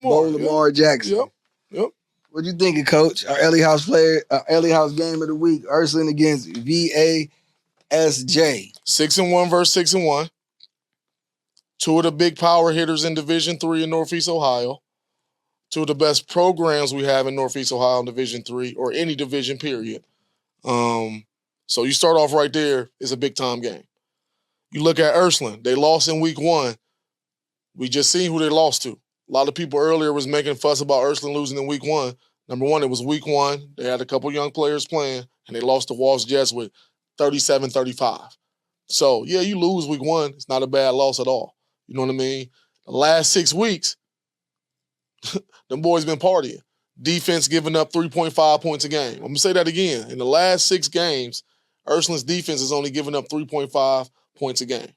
Bo Lamar Jackson. Yep. What you thinking, Coach? Our Ellie House Ellie House game of the week. Ursuline against VASJ. 6-1 versus 6-1. Two of the big power hitters in Division III in Northeast Ohio. Two of the best programs we have in Northeast Ohio in Division III or any division, period. So you start off right there. It's a big-time game. You look at Ursuline. They lost in week 1. We just seen who they lost to. A lot of people earlier was making fuss about Ursuline losing in week 1. Number one, it was week 1. They had a couple young players playing, and they lost to Walsh Jets with 37-35. So, yeah, you lose week 1. It's not a bad loss at all. You know what I mean? The last 6 weeks, them boys been partying. Defense giving up 3.5 points a game. I'm going to say that again. In the last 6 games, Ursuline's defense has only given up 3.5 points a game.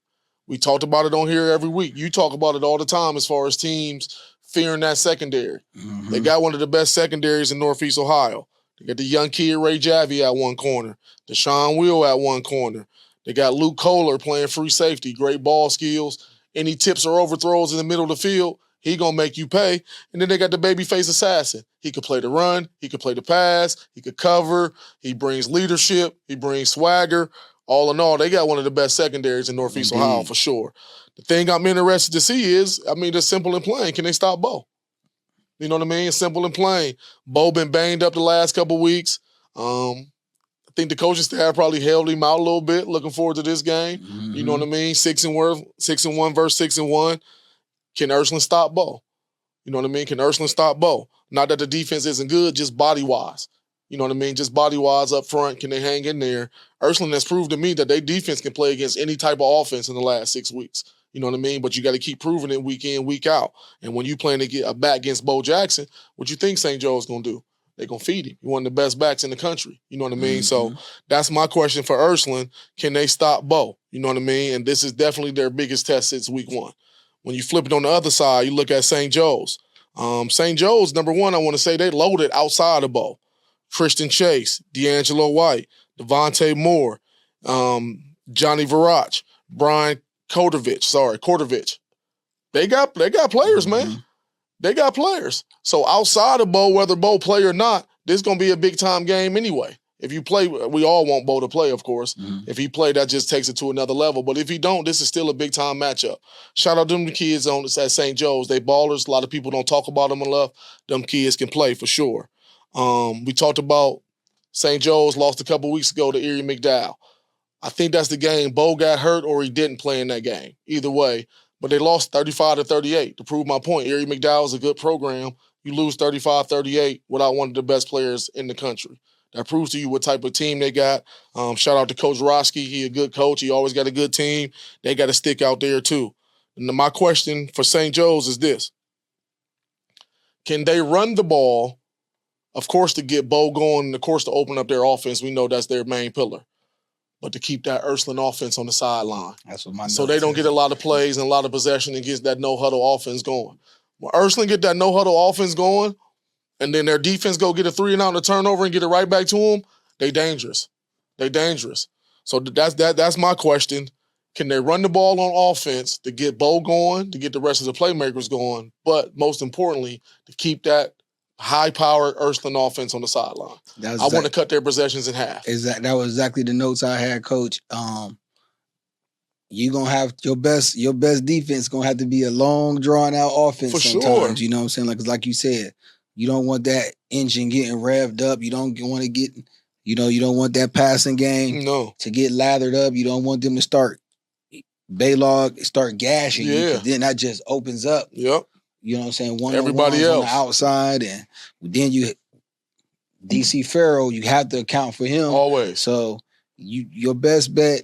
We talked about it on here every week. You talk about it all the time as far as teams fearing that secondary. Mm-hmm. They got one of the best secondaries in Northeast Ohio. They got the young kid Ray Javi at one corner, Deshaun Will at one corner. They got Luke Kohler playing free safety, great ball skills. Any tips or overthrows in the middle of the field, he gonna make you pay. And then they got the babyface assassin. He could play the run, he could play the pass, he could cover, he brings leadership, he brings swagger. All in all, they got one of the best secondaries in Northeast Ohio for sure. The thing I'm interested to see is, I mean, it's simple and plain. Can they stop Bo? You know what I mean? It's simple and plain. Bo been banged up the last couple weeks. I think the coaching staff probably held him out a little bit. Looking forward to this game. Mm-hmm. You know what I mean? 6-1 versus 6-1. Can Ursuline stop Bo? You know what I mean? Can Ursuline stop Bo? Not that the defense isn't good, just body-wise. You know what I mean? Just body-wise up front, can they hang in there? Ursuline has proved to me that their defense can play against any type of offense in the last 6 weeks. You know what I mean? But you got to keep proving it week in, week out. And when you playing to get a back against Bo Jackson, what you think St. Joe's going to do? They're going to feed him. You're one of the best backs in the country. You know what I mean? Mm-hmm. So that's my question for Ursuline. Can they stop Bo? You know what I mean? And this is definitely their biggest test since week 1. When you flip it on the other side, you look at St. Joe's. St. Joe's, number one, I want to say they loaded outside of Bo. Christian Chase, D'Angelo White, Devontae Moore, Johnny Varach, Brian Kortovich. They got players, man. They got players. So outside of Bo, whether Bo play or not, this is going to be a big-time game anyway. If you play, we all want Bo to play, of course. Mm-hmm. If he play, that just takes it to another level. But if he don't, this is still a big-time matchup. Shout out to them kids at St. Joe's. They ballers. A lot of people don't talk about them enough. Them kids can play for sure. We talked about St. Joe's lost a couple weeks ago to Erie McDowell. I think that's the game. Bo got hurt or he didn't play in that game. Either way. But they lost 35-38. To prove my point, Erie McDowell is a good program. You lose 35-38 without one of the best players in the country. That proves to you what type of team they got. Shout out to Coach Roski. He a good coach. He always got a good team. They got to stick out there too. And my question for St. Joe's is this. Can they run the ball, of course, to get Bo going, and of course, to open up their offense? We know that's their main pillar. But to keep that Ursuline offense on the sideline. That's what my so they don't get a lot of plays and a lot of possession and get that no-huddle offense going. When Ursuline get that no-huddle offense going, and then their defense go get a 3-and-out and a turnover and get it right back to them, they dangerous. They dangerous. So that's my question. Can they run the ball on offense to get Bo going, to get the rest of the playmakers going, but most importantly, to keep that high-powered Ursuline offense on the sideline? I want to cut their possessions in half. That was exactly the notes I had, Coach. You're gonna have your best defense gonna have to be a long, drawn-out offense for sometimes. Sure. You know what I'm saying? Like you said, you don't want that engine getting revved up. You don't want to get, you don't want that passing game to get lathered up. You don't want them to start gashing you, because then that just opens up. Yep. You know what I'm saying? Everybody else on the outside, and then you DC Farrell, you have to account for him always. So your best bet,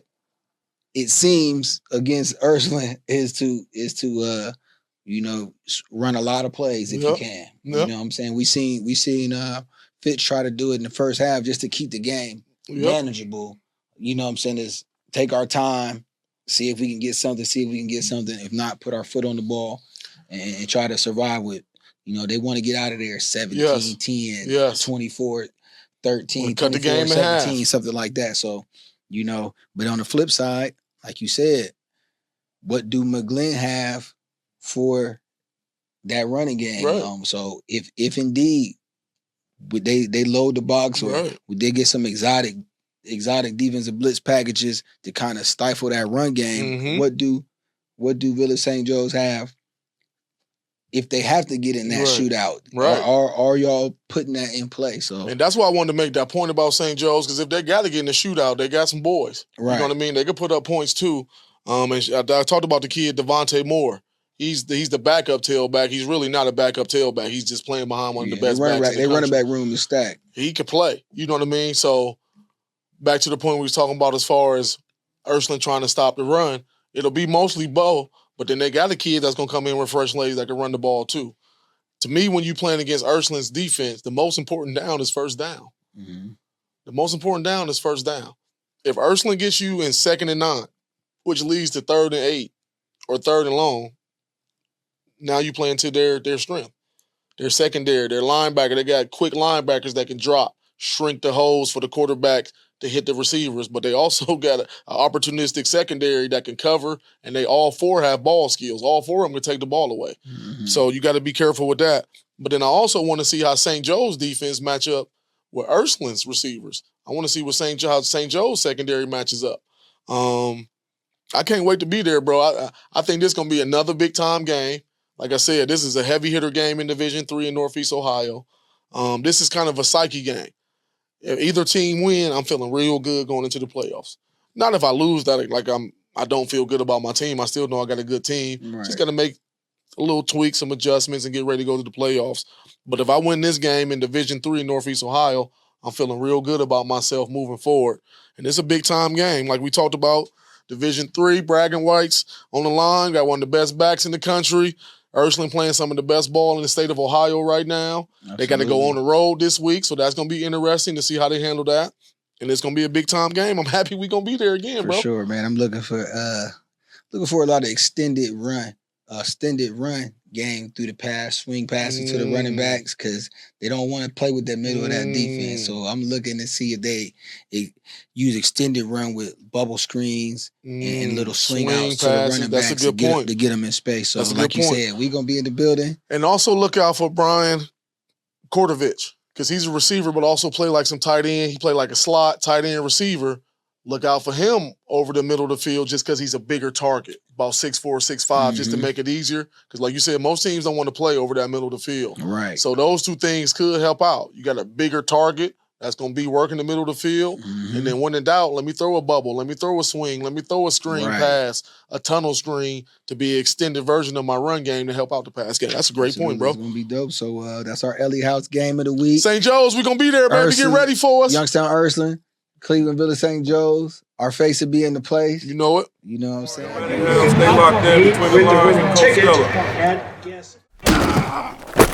it seems, against Ursuline is to run a lot of plays if you can. You know what I'm saying? We seen Fitz try to do it in the first half just to keep the game manageable. You know what I'm saying? Is take our time, see if we can get something. If not, put our foot on the ball and try to survive with. They want to get out of there 17-10, 24-13, cut the game in 17, half. something like that. So, but on the flip side, like you said, what do McGlynn have for that running game. Right. So if indeed they load the box, or would they get some exotic defensive blitz packages to kind of stifle that run game? What do Village St. Joe's have if they have to get in that shootout? Are y'all putting that in play? So, and that's why I wanted to make that point about St. Joe's, because if they got to get in the shootout, they got some boys. Right. You know what I mean? They could put up points too. And I talked about the kid Devontae Moore. He's the backup tailback. He's really not a backup tailback. He's just playing behind one of the best backs. Their running back room is stacked. He could play. You know what I mean? So back to the point we was talking about as far as Ursuline trying to stop the run, it'll be mostly Bo, but then they got a kid that's going to come in with fresh legs that can run the ball too. To me, when you playing against Ursuline's defense, the most important down is first down. Mm-hmm. The most important down is first down. If Ursuline gets you in 2nd and 9, which leads to 3rd and 8 or 3rd and long, now you play into their strength. Their secondary, their linebacker, they got quick linebackers that can drop, shrink the holes for the quarterback to hit the receivers, but they also got an opportunistic secondary that can cover, and they all 4 have ball skills. All 4 of them can take the ball away. Mm-hmm. So you got to be careful with that. But then I also want to see how St. Joe's defense match up with Ursuline's receivers. I want to see how St. Joe's secondary matches up. I can't wait to be there, bro. I think this is going to be another big-time game. Like I said, this is a heavy hitter game in Division III in Northeast Ohio. This is kind of a psyche game. If either team win, I'm feeling real good going into the playoffs. Not if I lose, that I don't feel good about my team. I still know I got a good team. Right. Just got to make a little tweak, some adjustments, and get ready to go to the playoffs. But if I win this game in Division III in Northeast Ohio, I'm feeling real good about myself moving forward. And it's a big-time game. Like we talked about, Division III, bragging rights on the line. Got one of the best backs in the country. Ursuline playing some of the best ball in the state of Ohio right now. Absolutely. They got to go on the road this week, so that's going to be interesting to see how they handle that. And it's going to be a big-time game. I'm happy we're going to be there again, bro. For sure, man. I'm looking for a lot of extended run game through the pass, swing passing to the running backs, because they don't want to play with that middle of that defense. So I'm looking to see if they use extended run with bubble screens and little swing outs to the running backs to get them in space. So like you said, we're going to be in the building. And also look out for Brian Kortovich, because he's a receiver but also play like some tight end. He play like a slot tight end receiver. Look out for him over the middle of the field just because he's a bigger target, about 6'4", 6'5", just to make it easier. Because like you said, most teams don't want to play over that middle of the field. Right. So those two things could help out. You got a bigger target that's going to be working the middle of the field. And then when in doubt, let me throw a bubble. Let me throw a swing. Let me throw a screen pass, a tunnel screen to be an extended version of my run game to help out the pass game. That's a great point, bro. It's going to be dope. So that's our ELLIE House game of the week. St. Joe's, we're going to be there, baby. Get ready for us. Youngstown Ursuline, Cleveland Village St. Joe's. Our face will be in the place. You know it. You know what I'm saying? Stay locked in between the lines and Stella.